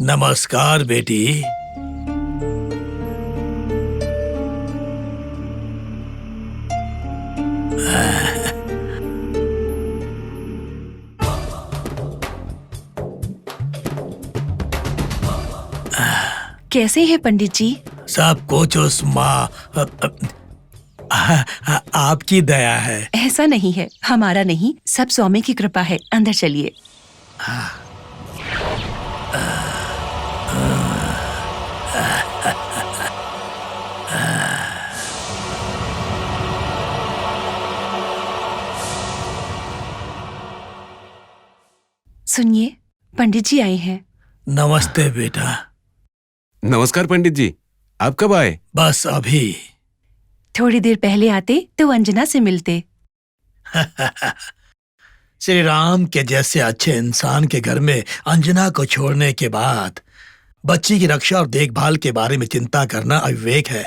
नमस्कार बेटी। कैसे हैं पंडित जी? सब कुछ उस माँ आपकी दया है। ऐसा नहीं है, हमारा नहीं, सब स्वामी की कृपा है। अंदर चलिए। सुनिए, पंडित जी आए हैं। नमस्ते बेटा। नमस्कार पंडित जी, आप कब आए? बस अभी। थोड़ी देर पहले आते तो अंजना से मिलते। श्री राम के जैसे अच्छे इंसान के घर में अंजना को छोड़ने के बाद बच्ची की रक्षा और देखभाल के बारे में चिंता करना अविवेक है।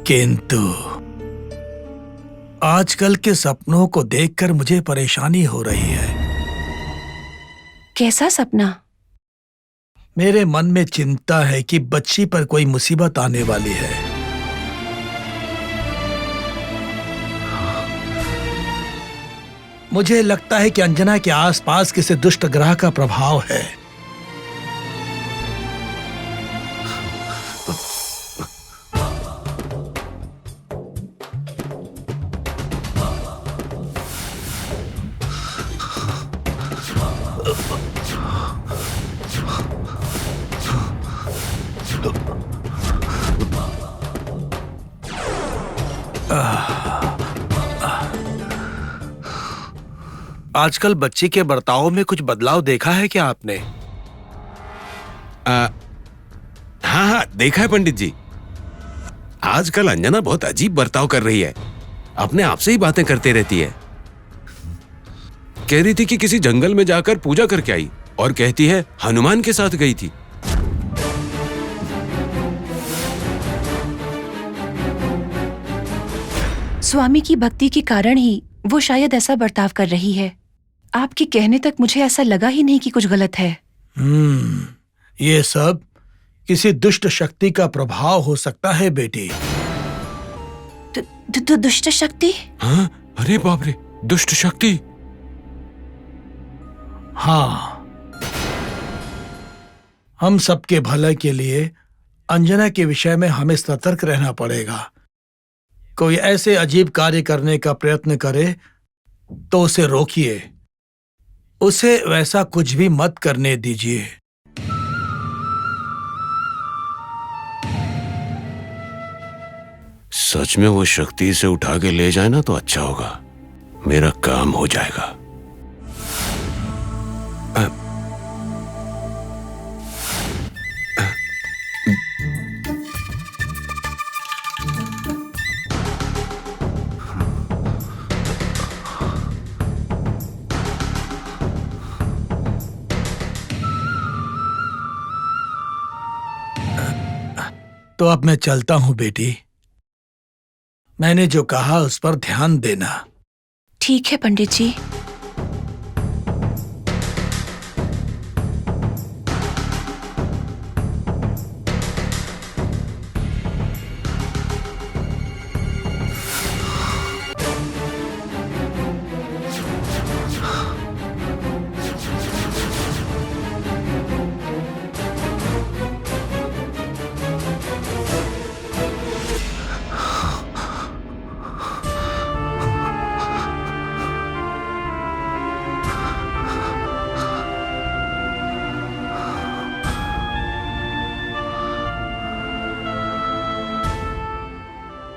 किंतु आजकल के सपनों को देखकर मुझे परेशानी हो रही है। कैसा सपना? मेरे मन में चिंता है कि बच्ची पर कोई मुसीबत आने वाली है। मुझे लगता है कि अंजना के आसपास किसी दुष्ट ग्रह का प्रभाव है। आजकल बच्ची के बर्ताव में कुछ बदलाव देखा है क्या आपने? हाँ, देखा है पंडित जी। आजकल अंजना बहुत अजीब बर्ताव कर रही है। अपने आप से ही बातें करते रहती है। कह रही थी कि किसी जंगल में जाकर पूजा करके आई और कहती है हनुमान के साथ गई थी। स्वामी की भक्ति के कारण ही वो शायद ऐसा बर्ताव कर रही है। आपके कहने तक मुझे ऐसा लगा ही नहीं कि कुछ गलत है। ये सब किसी दुष्ट शक्ति का प्रभाव हो सकता है बेटी। दुष्ट शक्ति? हाँ? अरे बाप रे, दुष्ट शक्ति? हाँ, हम सबके भले के लिए अंजना के विषय में हमें सतर्क रहना पड़ेगा। कोई ऐसे अजीब कार्य करने का प्रयत्न करे तो उसे रोकिए, उसे वैसा कुछ भी मत करने दीजिए। सच में वो शक्ति से उठा के ले जाए ना तो अच्छा होगा, मेरा काम हो जाएगा। तो अब मैं चलता हूं बेटी। मैंने जो कहा उस पर ध्यान देना। ठीक है पंडित जी।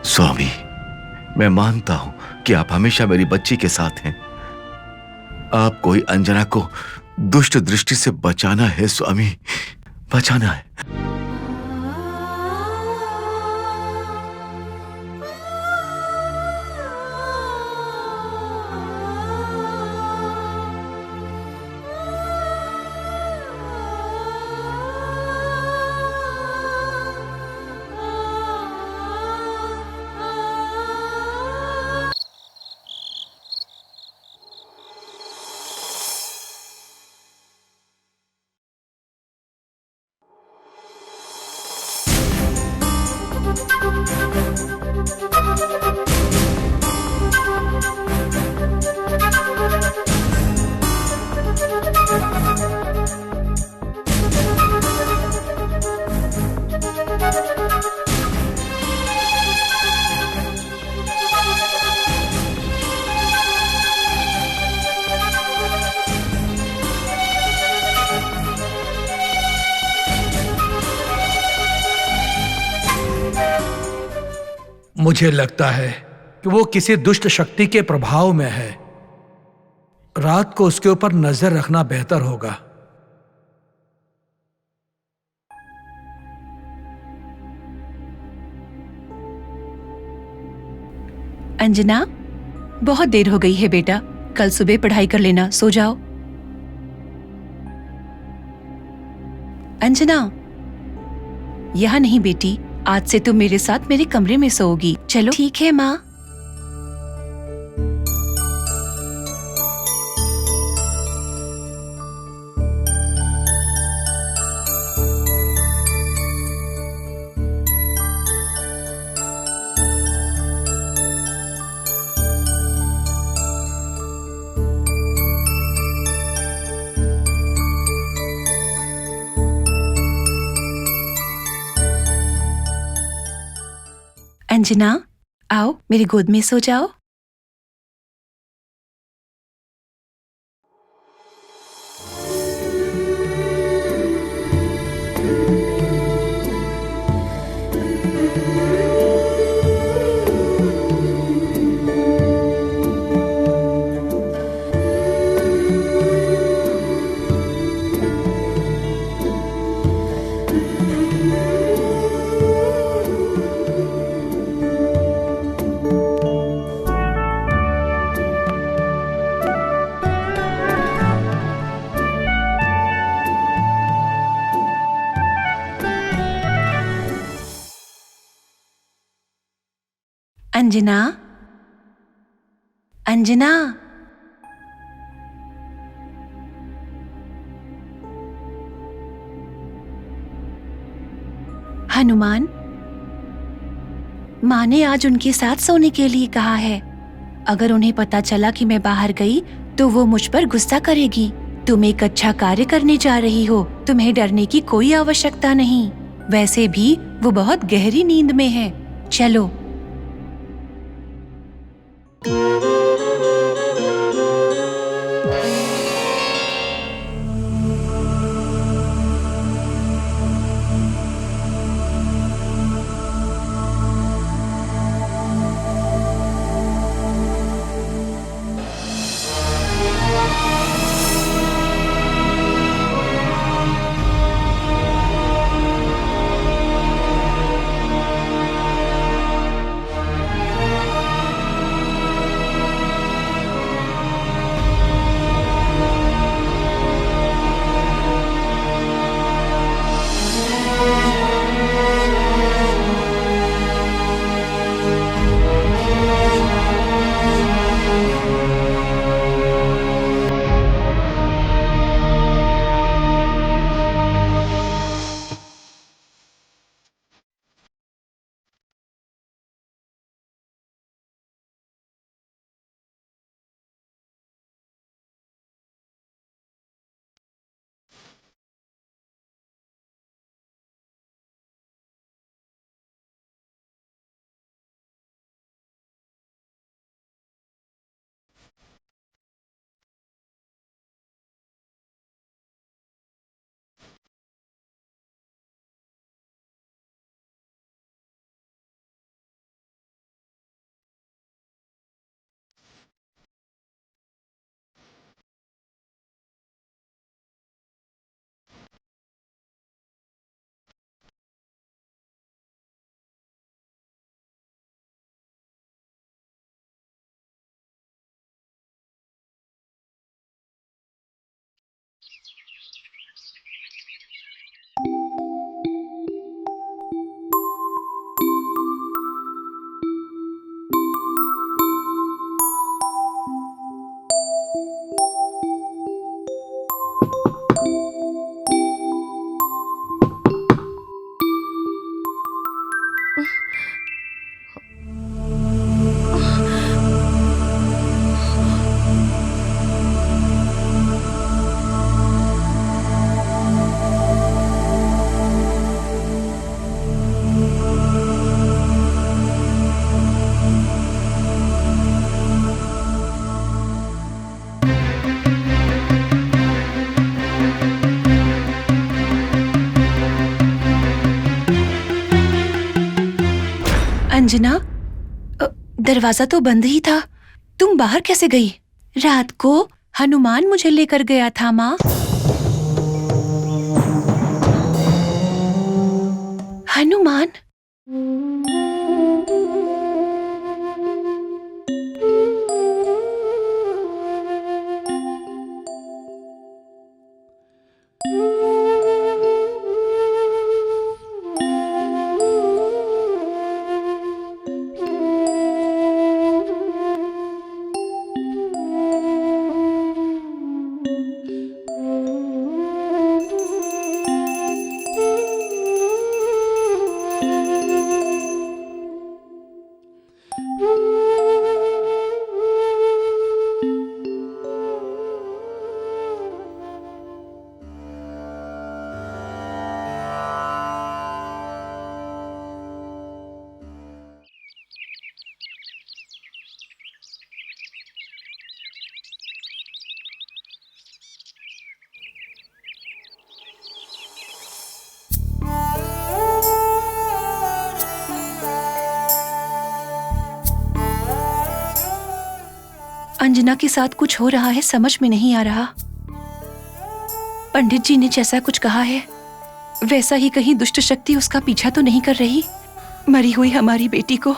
स्वामी, मैं मानता हूं कि आप हमेशा मेरी बच्ची के साथ हैं। आपको ही अंजना को दुष्ट दृष्टि से बचाना है स्वामी, बचाना है। मुझे लगता है कि वो किसी दुष्ट शक्ति के प्रभाव में है। रात को उसके ऊपर नजर रखना बेहतर होगा। अंजना, बहुत देर हो गई है बेटा, कल सुबह पढ़ाई कर लेना, सो जाओ। अंजना, यहाँ नहीं बेटी, आज से तुम मेरे साथ मेरे कमरे में सोओगी। चलो। ठीक है माँ। अंजना, आओ मेरी गोद में सो जाओ। अंजना, अंजना, हनुमान, माँ ने आज उनके साथ सोने के लिए कहा है। अगर उन्हें पता चला कि मैं बाहर गई तो वो मुझ पर गुस्सा करेगी। तुम एक अच्छा कार्य करने जा रही हो, तुम्हें डरने की कोई आवश्यकता नहीं। वैसे भी वो बहुत गहरी नींद में है। चलो। अंजना, दरवाजा तो बंद ही था, तुम बाहर कैसे गई? रात को हनुमान मुझे लेकर गया था माँ। हनुमान? अंजना के साथ कुछ हो रहा है, समझ में नहीं आ रहा। पंडित जी ने जैसा कुछ कहा है वैसा ही कहीं दुष्ट शक्ति उसका पीछा तो नहीं कर रही? मरी हुई हमारी बेटी को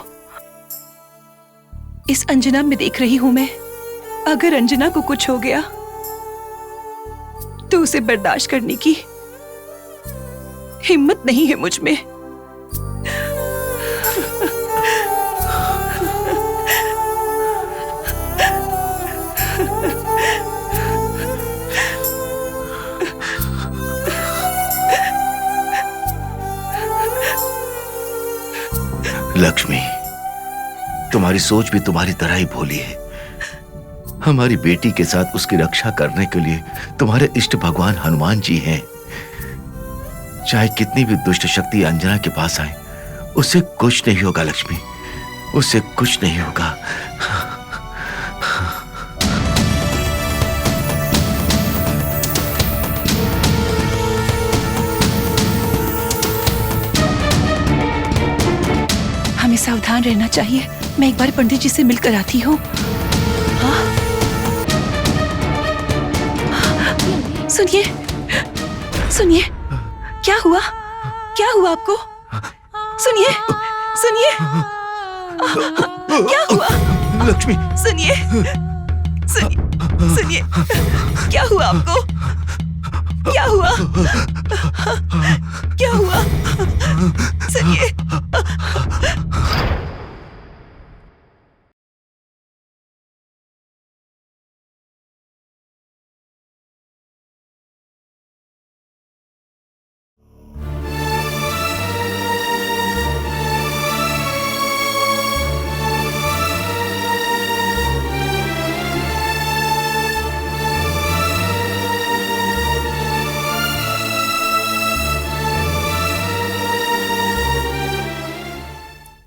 इस अंजना में देख रही हूं मैं। अगर अंजना को कुछ हो गया तो उसे बर्दाश्त करने की हिम्मत नहीं है मुझ में। लक्ष्मी, तुम्हारी सोच भी तुम्हारी तरह ही भोली है। हमारी बेटी के साथ उसकी रक्षा करने के लिए तुम्हारे इष्ट भगवान हनुमान जी हैं। चाहे कितनी भी दुष्ट शक्ति अंजना के पास आए, उससे कुछ नहीं होगा लक्ष्मी, उससे कुछ नहीं होगा। हमें सावधान रहना चाहिए। मैं एक बार पंडित जी से मिलकर आती हूँ। सुनिए, सुनिए, क्या हुआ? क्या हुआ आपको? सुनिए, सुनिए, क्या हुआ? लक्ष्मी, सुनिए, सुनिए, सुनिए, क्या हुआ आपको? क्या हुआ? क्या हुआ? सुनिए।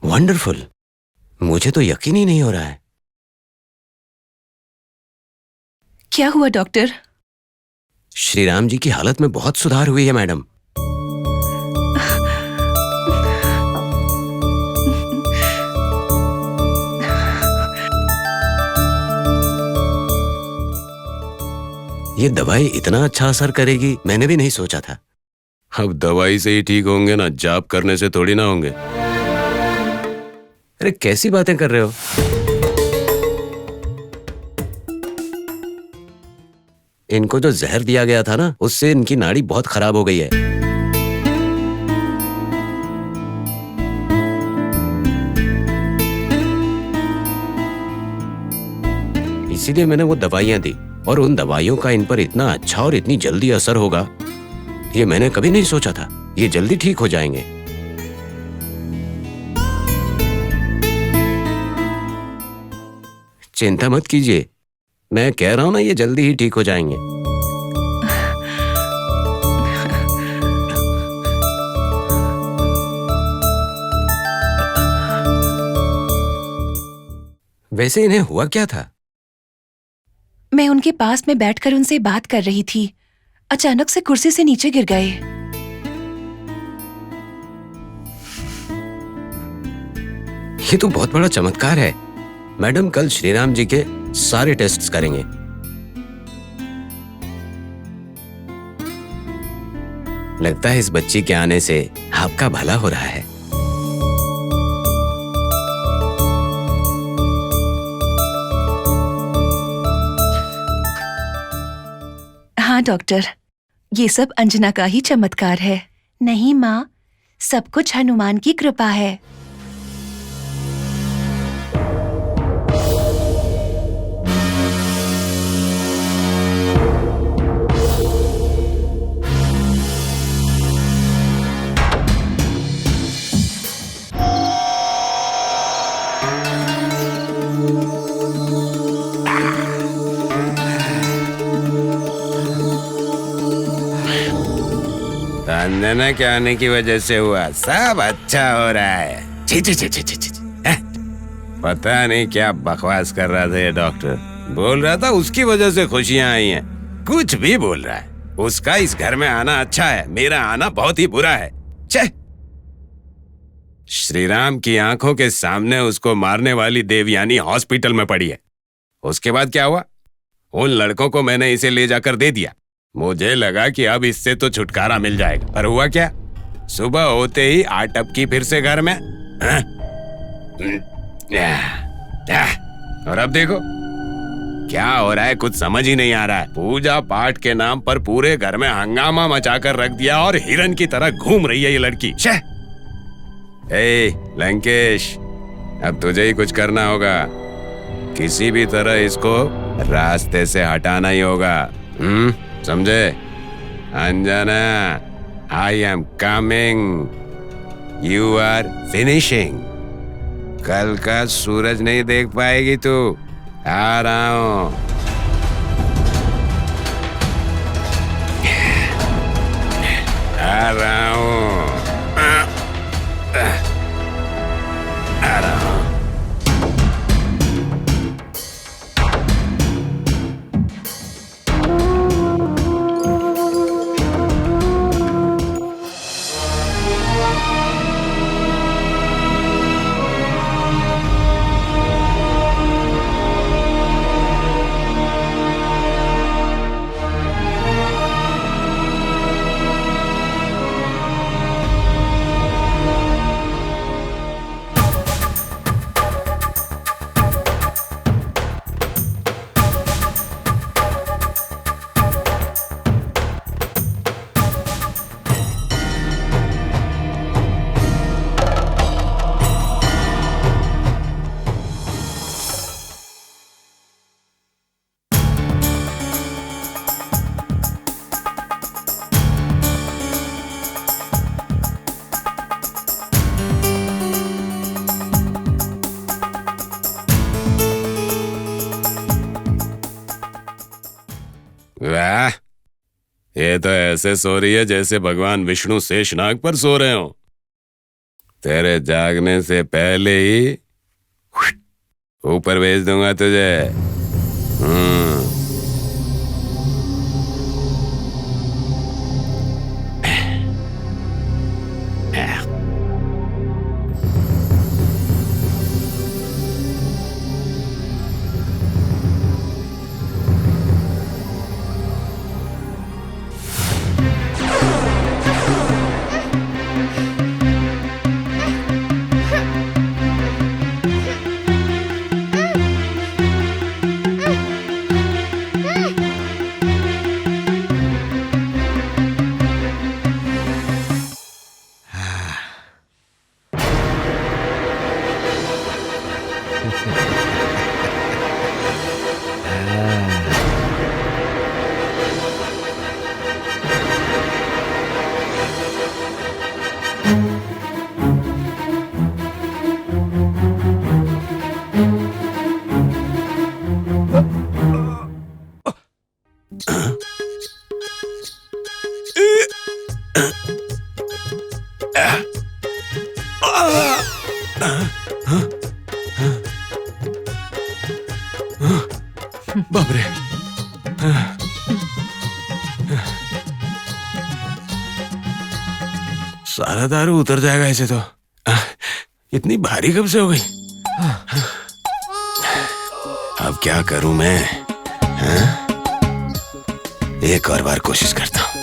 वंडरफुल, मुझे तो यकीन ही नहीं हो रहा है। क्या हुआ डॉक्टर? श्री राम जी की हालत में बहुत सुधार हुई है मैडम। ये दवाई इतना अच्छा असर करेगी मैंने भी नहीं सोचा था। अब दवाई से ही ठीक होंगे ना, जाप करने से थोड़ी ना होंगे। अरे कैसी बातें कर रहे हो? इनको जो जहर दिया गया था ना, उससे इनकी नाड़ी बहुत खराब हो गई है। इसीलिए मैंने वो दवाइयां दी, और उन दवाइयों का इन पर इतना अच्छा और इतनी जल्दी असर होगा ये मैंने कभी नहीं सोचा था। ये जल्दी ठीक हो जाएंगे। चिंता मत कीजिए, मैं कह रहा हूं ना, ये जल्दी ही ठीक हो जाएंगे। वैसे इन्हें हुआ क्या था? मैं उनके पास में बैठकर उनसे बात कर रही थी, अचानक से कुर्सी से नीचे गिर गए। ये तो बहुत बड़ा चमत्कार है। मैडम कल श्रीराम जी के सारे टेस्ट्स करेंगे। लगता है इस बच्ची के आने से आपका भला हो रहा है। हाँ डॉक्टर, ये सब अंजना का ही चमत्कार है। नहीं माँ, सब कुछ हनुमान की कृपा है। अंजना के आने की वजह से हुआ सब अच्छा हो रहा है। छी छी छी छी छी छी। पता नहीं क्या बकवास कर रहा था ये डॉक्टर। बोल रहा था उसकी वजह से खुशियां आई हैं। कुछ भी बोल रहा है। उसका इस घर में आना अच्छा है, मेरा आना बहुत ही बुरा है। छे! श्रीराम की आंखों के सामने उसको मारने वाली देवयानी हॉस्पिटल में पड़ी है। उसके बाद क्या हुआ? उन लड़कों को मैंने इसे ले जाकर दे दिया। मुझे लगा कि अब इससे तो छुटकारा मिल जाएगा, पर हुआ क्या? सुबह होते ही आटपकी फिर से घर में। और अब देखो क्या हो रहा है, कुछ समझ ही नहीं आ रहा है। पूजा पाठ के नाम पर पूरे घर में हंगामा मचाकर रख दिया और हिरन की तरह घूम रही है ये लड़की। ए लंकेश, अब तुझे ही कुछ करना होगा। किसी भी तरह इसको रास्ते से हटाना ही होगा। समझे? Anjana, I am coming, you are finishing. कल का सूरज नहीं देख पाएगी तू। आ रहा हूं। आ रहा हूं। आ रहा हूं। वाह, ये तो ऐसे सो रही है जैसे भगवान विष्णु शेषनाग पर सो रहे हो। तेरे जागने से पहले ही ऊपर भेज दूंगा तुझे। बाप रे, सारा दारू उतर जाएगा ऐसे तो। इतनी भारी कब से हो गई? अब क्या करूं मैं? हाँ? एक और बार कोशिश करता हूं।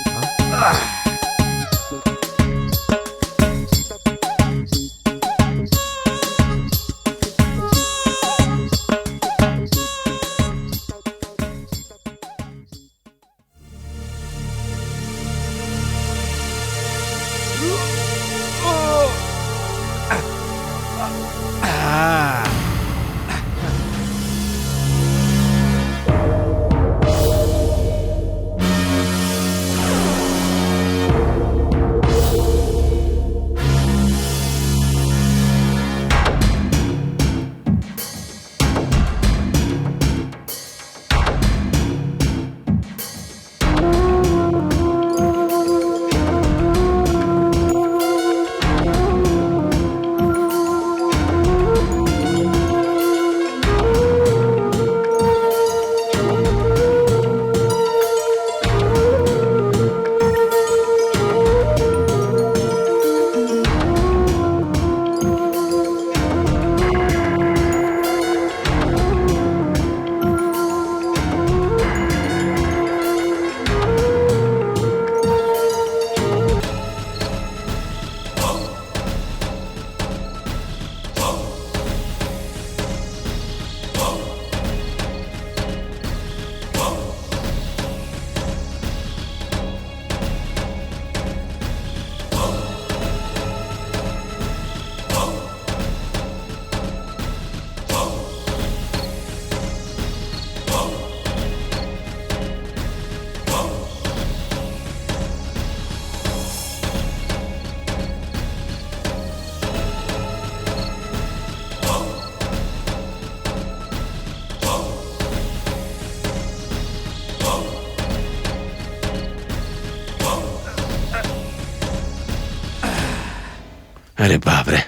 अरे बाप रे,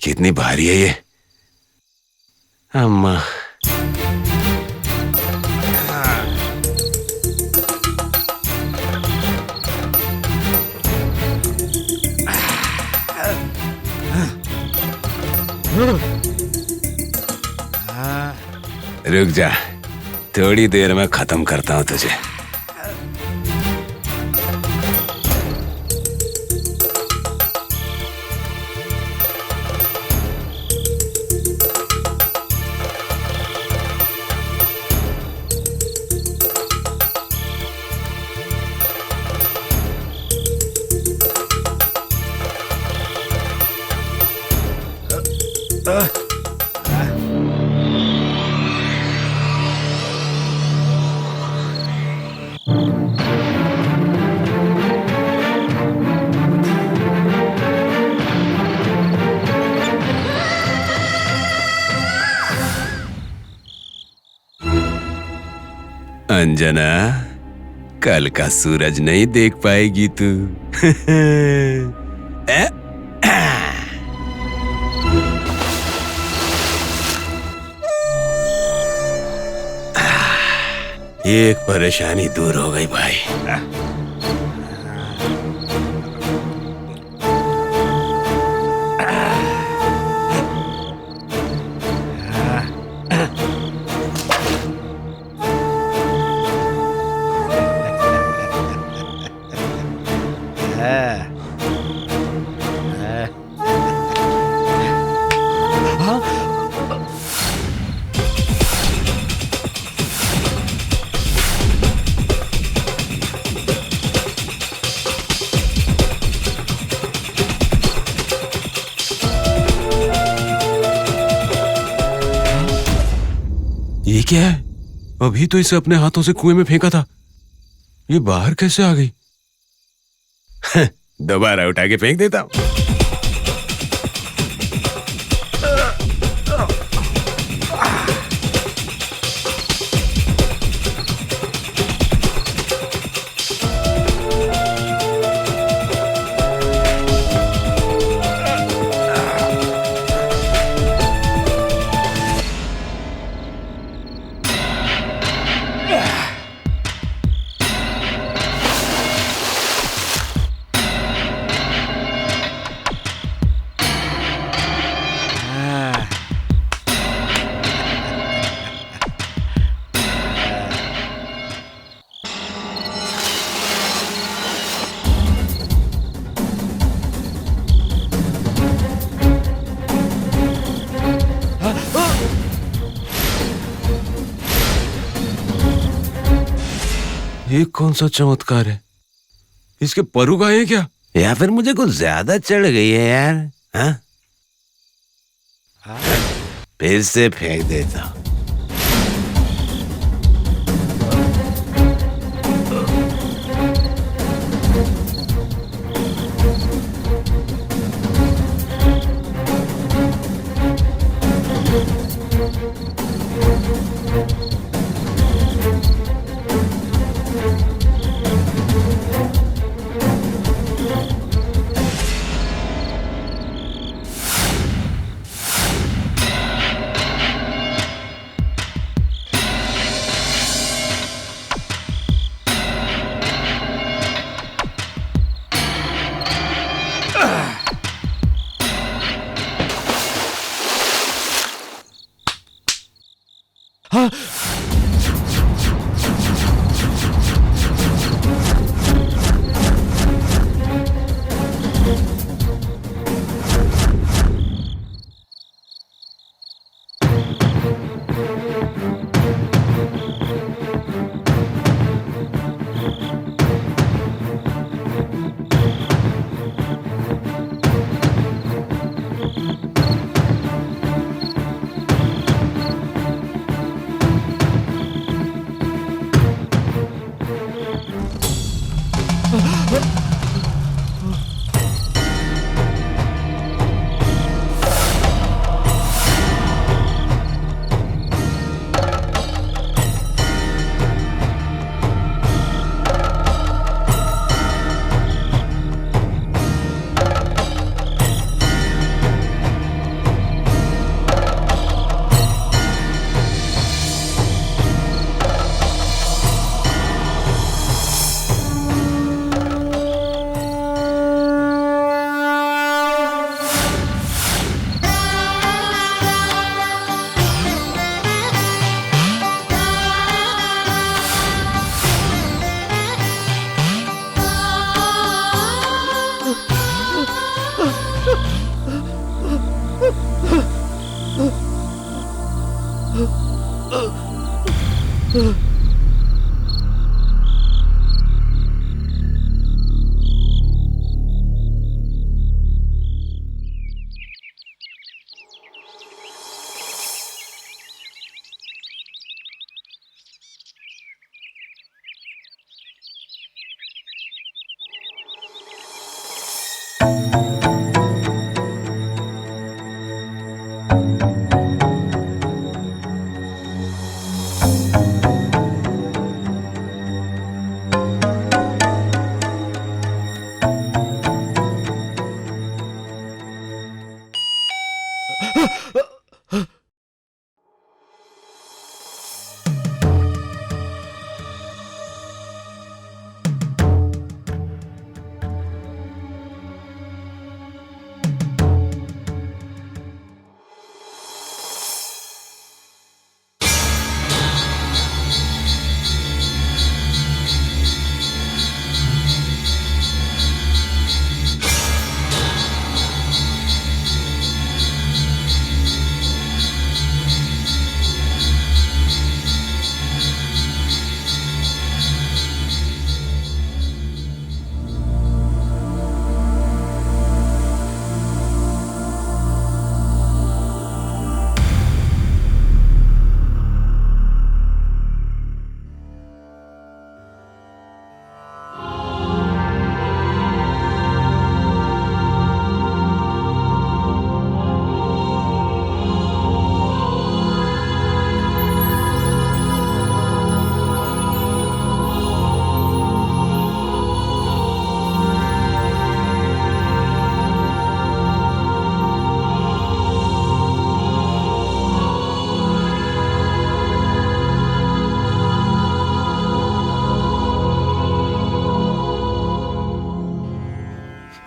कितनी भारी है ये। अम्मा, रुक जा, थोड़ी देर में खत्म करता हूं तुझे। अंजना, कल का सूरज नहीं देख पाएगी तू। एक परेशानी दूर हो गई भाई। ये क्या है? अभी तो इसे अपने हाथों से कुएं में फेंका था, ये बाहर कैसे आ गई? दोबारा उठा के फेंक देता हूं। ये कौन सा चमत्कार है? इसके परू गाये क्या? या फिर मुझे कुछ ज्यादा चढ़ गई है यार? हाँ? फिर से फेंक देता हूं।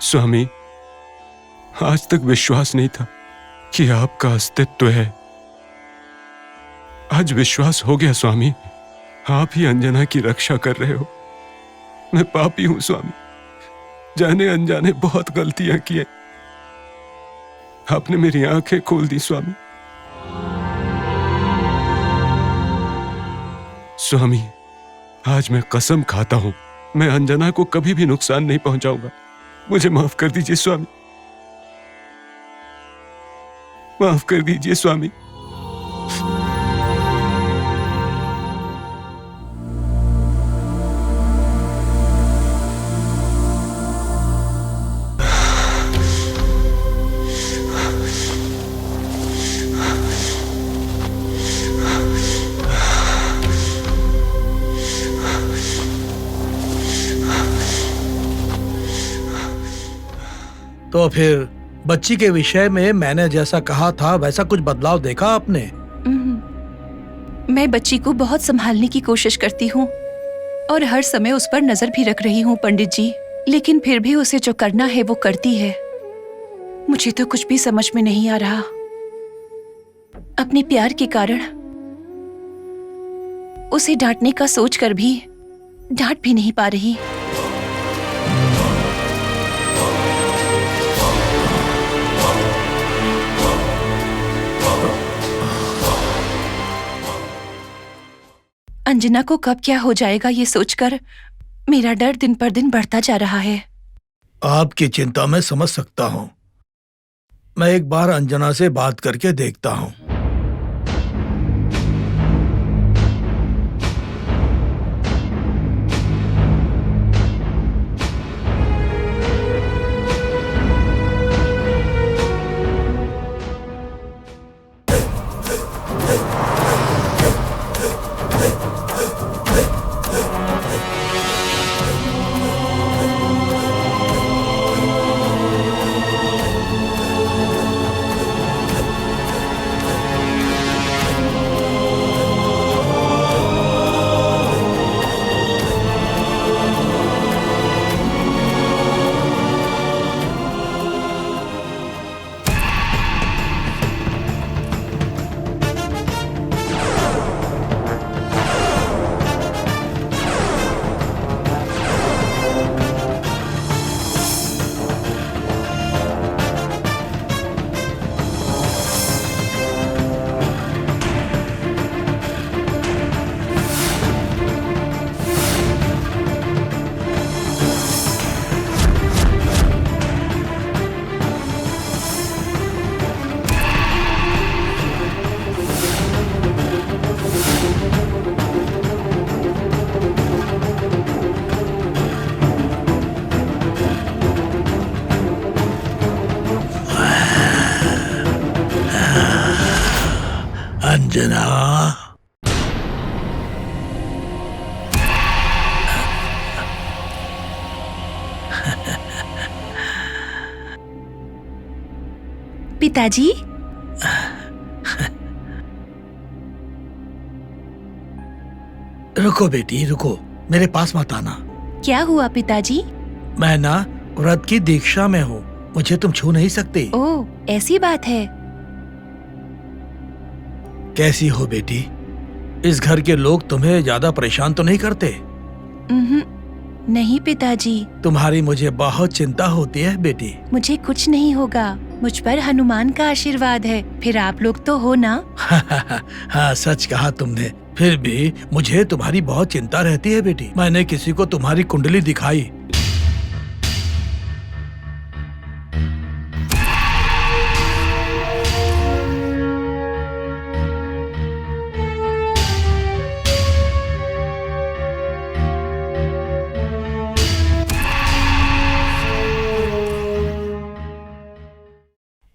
स्वामी, आज तक विश्वास नहीं था कि आपका अस्तित्व है। आज विश्वास हो गया स्वामी, आप ही अंजना की रक्षा कर रहे हो। मैं पापी हूं स्वामी, जाने अनजाने बहुत गलतियां की हैं। आपने मेरी आंखें खोल दी स्वामी। स्वामी, आज मैं कसम खाता हूं, मैं अंजना को कभी भी नुकसान नहीं पहुंचाऊंगा। मुझे माफ कर दीजिए स्वामी, माफ कर दीजिए स्वामी। तो फिर बच्ची के विषय में मैंने जैसा कहा था वैसा कुछ बदलाव देखा आपने? मैं बच्ची को बहुत संभालने की कोशिश करती हूँ और हर समय उस पर नजर भी रख रही हूँ पंडित जी, लेकिन फिर भी उसे जो करना है वो करती है। मुझे तो कुछ भी समझ में नहीं आ रहा। अपने प्यार के कारण उसे डांटने का सोचकर भी डांट भी नहीं पा रही। अंजना को कब क्या हो जाएगा ये सोचकर मेरा डर दिन पर दिन बढ़ता जा रहा है। आपकी चिंता मैं समझ सकता हूँ। मैं एक बार अंजना से बात करके देखता हूँ। अंजना, पिताजी, रुको बेटी रुको, मेरे पास मत आना। क्या हुआ पिताजी? मैं ना व्रत की दीक्षा में हूँ, मुझे तुम छू नहीं सकते। ओह, ऐसी बात है। कैसी हो बेटी? इस घर के लोग तुम्हें ज्यादा परेशान तो नहीं करते? नहीं पिताजी। तुम्हारी मुझे बहुत चिंता होती है बेटी। मुझे कुछ नहीं होगा, मुझ पर हनुमान का आशीर्वाद है। फिर आप लोग तो हो ना? हाँ, सच कहा तुमने। फिर भी मुझे तुम्हारी बहुत चिंता रहती है बेटी। मैंने किसी को तुम्हारी कुंडली दिखाई।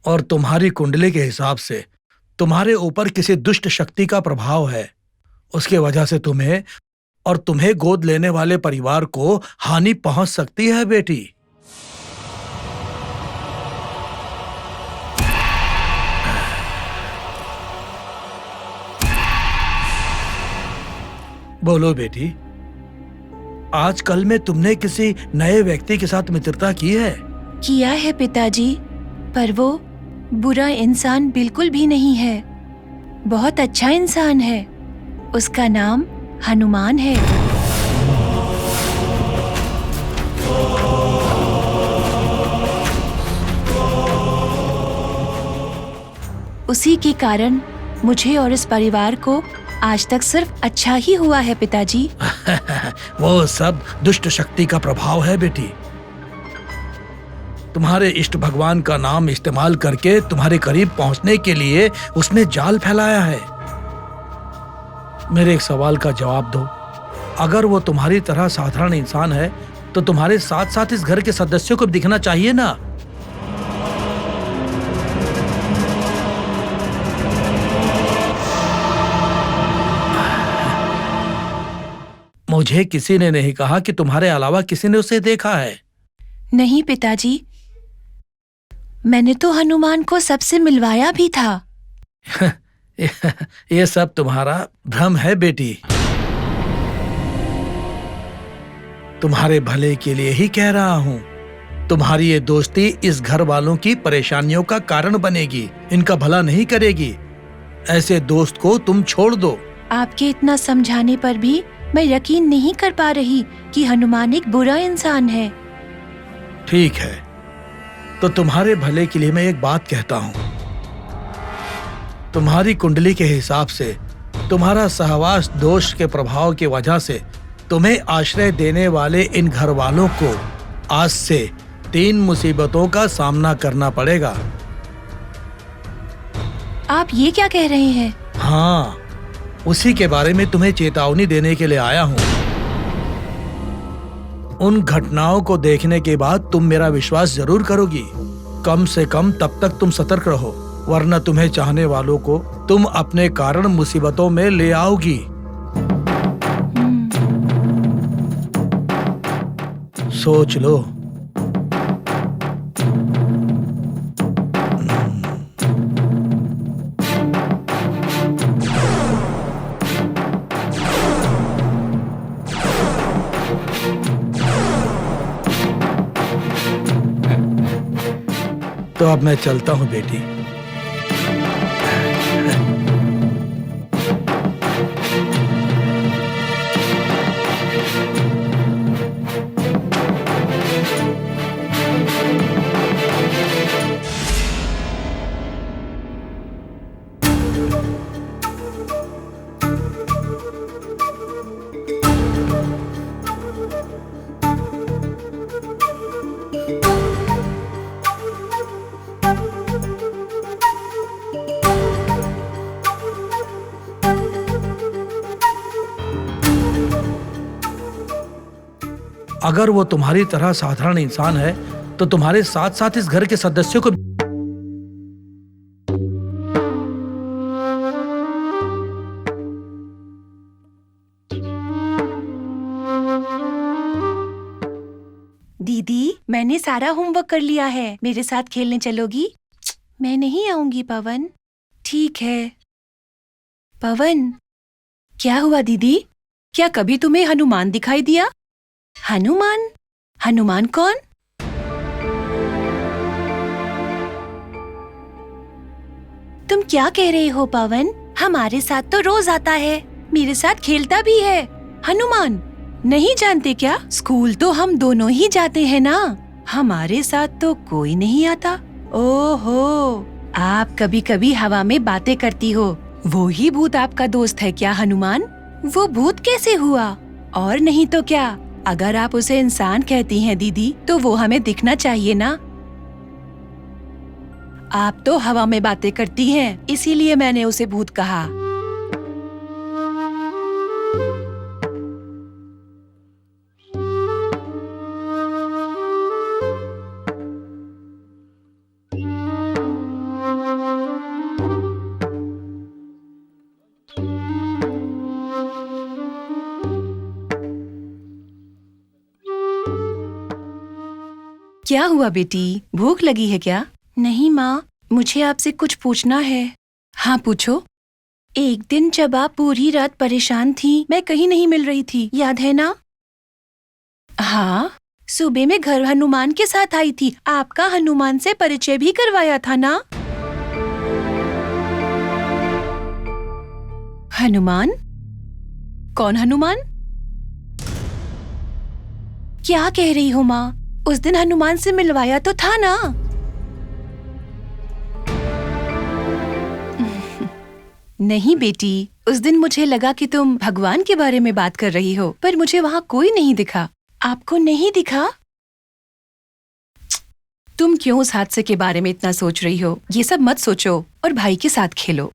और तुम्हारी कुंडली के हिसाब से तुम्हारे ऊपर किसी दुष्ट शक्ति का प्रभाव है। उसके वजह से तुम्हें और तुम्हें गोद लेने वाले परिवार को हानि पहुंच सकती है बेटी। बोलो बेटी, आजकल में तुमने किसी नए व्यक्ति के साथ मित्रता की है? किया है पिताजी, पर वो बुरा इंसान बिल्कुल भी नहीं है। बहुत अच्छा इंसान है। उसका नाम हनुमान है। उसी के कारण मुझे और इस परिवार को आज तक सिर्फ अच्छा ही हुआ है पिताजी। वो सब दुष्ट शक्ति का प्रभाव है बेटी। तुम्हारे इष्ट भगवान का नाम इस्तेमाल करके तुम्हारे करीब पहुंचने के लिए उसने जाल फैलाया है। मेरे एक सवाल का जवाब दो। अगर वो तुम्हारी तरह साधारण इंसान है तो तुम्हारे साथ साथ इस घर के सदस्यों को भी दिखना चाहिए ना। मुझे किसी ने नहीं कहा कि तुम्हारे अलावा किसी ने उसे देखा है। नहीं पिताजी, मैंने तो हनुमान को सबसे मिलवाया भी था। ये सब तुम्हारा भ्रम है बेटी। तुम्हारे भले के लिए ही कह रहा हूं। तुम्हारी ये दोस्ती इस घर वालों की परेशानियों का कारण बनेगी, इनका भला नहीं करेगी। ऐसे दोस्त को तुम छोड़ दो। आपके इतना समझाने पर भी मैं यकीन नहीं कर पा रही कि हनुमान एक बुरा इंसान है। ठीक है, तो तुम्हारे भले के लिए मैं एक बात कहता हूं। तुम्हारी कुंडली के हिसाब से तुम्हारा सहवास दोष के प्रभाव की वजह से तुम्हें आश्रय देने वाले इन घर वालों को आज से 3 मुसीबतों का सामना करना पड़ेगा। आप ये क्या कह रहे हैं? हाँ, उसी के बारे में तुम्हें चेतावनी देने के लिए आया हूं। उन घटनाओं को देखने के बाद तुम मेरा विश्वास जरूर करोगी। कम से कम तब तक तुम सतर्क रहो, वरना तुम्हें चाहने वालों को तुम अपने कारण मुसीबतों में ले आओगी। सोच लो। तो अब मैं चलता हूं बेटी। अगर वो तुम्हारी तरह साधारण इंसान है तो तुम्हारे साथ साथ इस घर के सदस्यों को दीदी, मैंने सारा होमवर्क कर लिया है। मेरे साथ खेलने चलोगी? मैं नहीं आऊंगी पवन। ठीक है। पवन, क्या हुआ दीदी? क्या कभी तुम्हें हनुमान दिखाई दिया? हनुमान? हनुमान कौन? तुम क्या कह रहे हो पवन? हमारे साथ तो रोज आता है, मेरे साथ खेलता भी है। हनुमान नहीं जानते क्या? स्कूल तो हम दोनों ही जाते हैं ना। हमारे साथ तो कोई नहीं आता। ओहो, आप कभी कभी हवा में बातें करती हो। वो ही भूत आपका दोस्त है क्या हनुमान? वो भूत कैसे हुआ? और नहीं तो क्या, अगर आप उसे इंसान कहती हैं दीदी, तो वो हमें दिखना चाहिए ना। आप तो हवा में बातें करती हैं, इसीलिए मैंने उसे भूत कहा। क्या हुआ बेटी, भूख लगी है क्या? नहीं माँ, मुझे आपसे कुछ पूछना है। हाँ पूछो। एक दिन जब आप पूरी रात परेशान थी, मैं कहीं नहीं मिल रही थी, याद है ना? हाँ, सुबह में घर हनुमान के साथ आई थी। आपका हनुमान से परिचय भी करवाया था ना? हनुमान? कौन हनुमान? क्या कह रही हो माँ? उस दिन हनुमान से मिलवाया तो था ना? नहीं बेटी, उस दिन मुझे लगा कि तुम भगवान के बारे में बात कर रही हो, पर मुझे वहाँ कोई नहीं दिखा। आपको नहीं दिखा? तुम क्यों उस हादसे के बारे में इतना सोच रही हो? ये सब मत सोचो और भाई के साथ खेलो।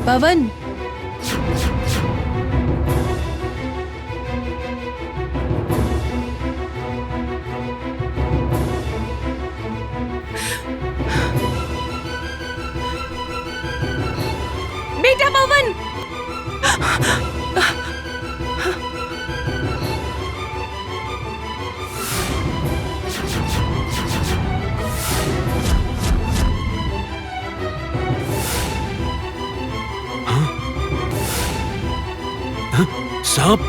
पवन, बेटा पवन, सांप।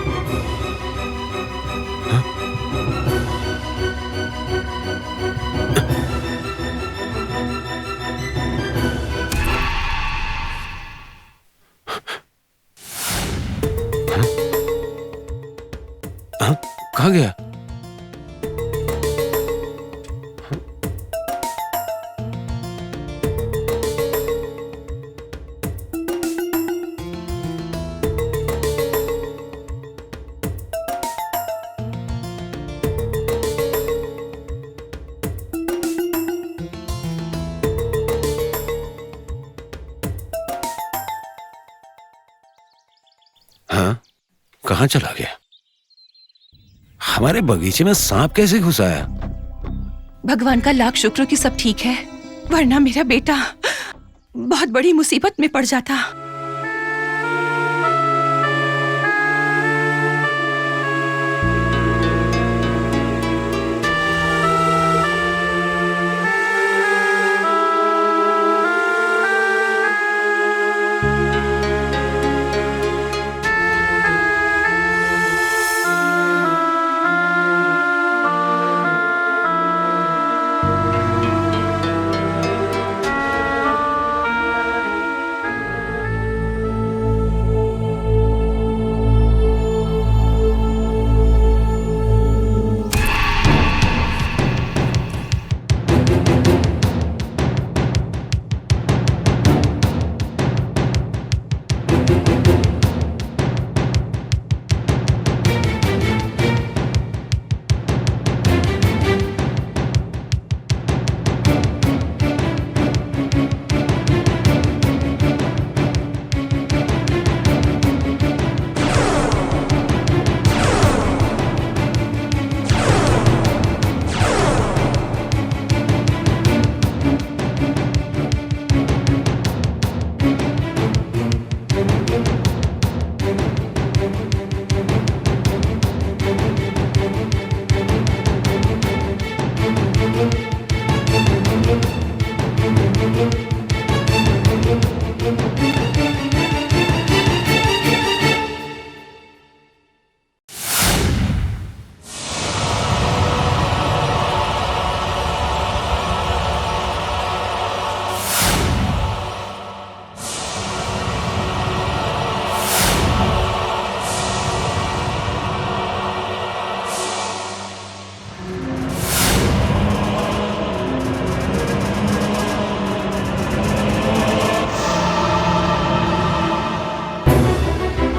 कहाँ गया? हाँ, कहाँ चला गया? हमारे बगीचे में सांप कैसे घुस आया? भगवान का लाख शुक्र कि सब ठीक है, वरना मेरा बेटा बहुत बड़ी मुसीबत में पड़ जाता।